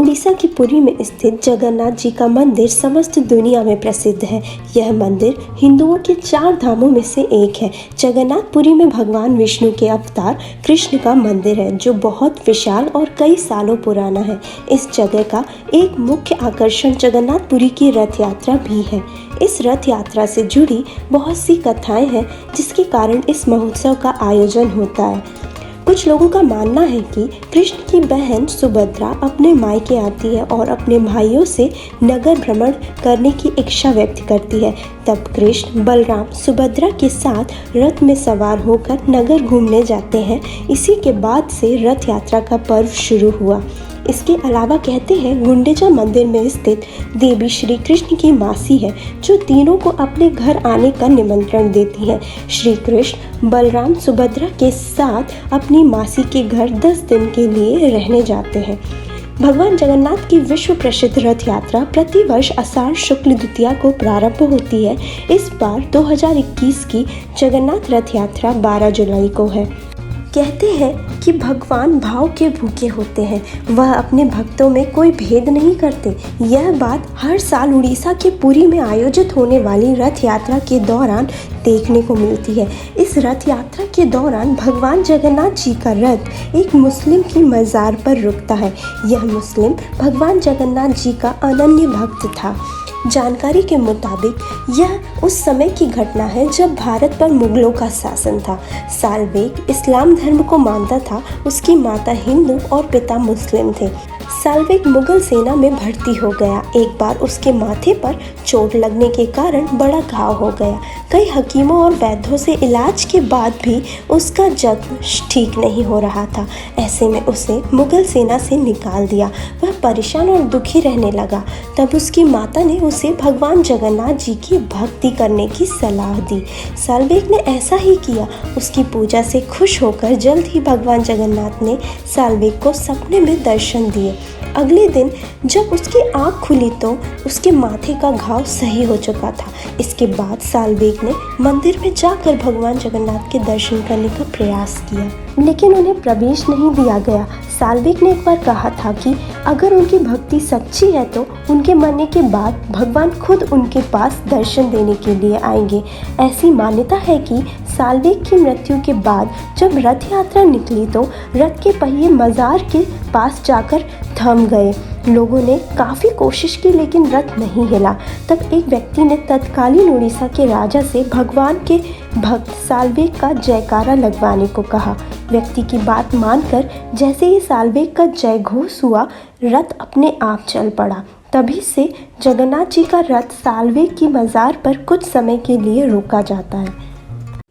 उड़ीसा की पुरी में स्थित जगन्नाथ जी का मंदिर समस्त दुनिया में प्रसिद्ध है। यह मंदिर हिंदुओं के 4 धामों में से एक है। जगन्नाथपुरी में भगवान विष्णु के अवतार कृष्ण का मंदिर है, जो बहुत विशाल और कई सालों पुराना है। इस जगह का एक मुख्य आकर्षण जगन्नाथपुरी की रथ यात्रा भी है। इस रथ यात्रा से जुड़ी बहुत सी कथाएं हैं, जिसके कारण इस महोत्सव का आयोजन होता है। कुछ लोगों का मानना है कि कृष्ण की बहन सुभद्रा अपने मायके आती है और अपने भाइयों से नगर भ्रमण करने की इच्छा व्यक्त करती है। तब कृष्ण बलराम सुभद्रा के साथ रथ में सवार होकर नगर घूमने जाते हैं। इसी के बाद से रथ यात्रा का पर्व शुरू हुआ। इसके अलावा कहते हैं गुंडीचा मंदिर में स्थित देवी श्री कृष्ण की मासी है, जो तीनों को अपने घर आने का निमंत्रण देती है। श्री कृष्ण बलराम सुभद्रा के साथ अपनी मासी के घर 10 दिन के लिए रहने जाते हैं। भगवान जगन्नाथ की विश्व प्रसिद्ध रथ यात्रा प्रतिवर्ष आषाढ़ शुक्ल द्वितीया को प्रारंभ होती है। इस बार 2021 की जगन्नाथ रथ यात्रा 12 जुलाई को है। कहते हैं कि भगवान भाव के भूखे होते हैं, वह अपने भक्तों में कोई भेद नहीं करते। यह बात हर साल उड़ीसा के पुरी में आयोजित होने वाली रथ यात्रा के दौरान देखने को मिलती है। इस रथ यात्रा के दौरान भगवान जगन्नाथ जी का रथ एक मुस्लिम की मज़ार पर रुकता है। यह मुस्लिम भगवान जगन्नाथ जी का अनन्य भक्त था। जानकारी के मुताबिक यह उस समय की घटना है जब भारत पर मुगलों का शासन था। साल्वेग इस्लाम धर्म को मानता था। उसकी माता हिंदू और पिता मुस्लिम थे। साल्वेग मुगल सेना में भर्ती हो गया। एक बार उसके माथे पर चोट लगने के कारण बड़ा घाव हो गया। कई हकीमों और वैद्यों से इलाज के बाद भी उसका जख्म ठीक नहीं हो रहा था। ऐसे में उसे मुगल सेना से निकाल दिया। वह परेशान और दुखी रहने लगा। तब उसकी माता ने उसे भगवान जगन्नाथ जी की भक्ति करने की सलाह दी। साल्वेग ने ऐसा ही किया। उसकी पूजा से खुश होकर जल्द ही भगवान जगन्नाथ ने साल्वेग को सपने में दर्शन दिए। अगले दिन जब उसकी आँख खुली तो उसके माथे का घाव सही हो चुका था। इसके बाद साल्वेग ने मंदिर में जाकर भगवान जगन्नाथ के दर्शन करने का प्रयास किया, लेकिन उन्हें प्रवेश नहीं दिया गया। साल्वेग ने एक बार कहा था कि अगर उनकी भक्ति सच्ची है तो उनके मरने के बाद भगवान खुद उनके पास दर्शन देने के लिए आएंगे। ऐसी मान्यता है कि साल्वेग की मृत्यु के बाद जब रथ यात्रा निकली तो रथ के पहिए मज़ार के पास जाकर थम गए। लोगों ने काफ़ी कोशिश की, लेकिन रथ नहीं हिला। तब एक व्यक्ति ने तत्कालीन उड़ीसा के राजा से भगवान के भक्त साल्वेग का जयकारा लगवाने को कहा। व्यक्ति की बात मानकर जैसे ही साल्वेग का जय घोष हुआ, रथ अपने आप चल पड़ा। तभी से जगन्नाथ जी का रथ साल्वेग की मज़ार पर कुछ समय के लिए रोका जाता है।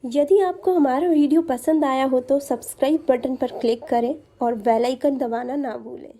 यदि आपको हमारा वीडियो पसंद आया हो तो सब्सक्राइब बटन पर क्लिक करें और बेल आइकन दबाना ना भूलें।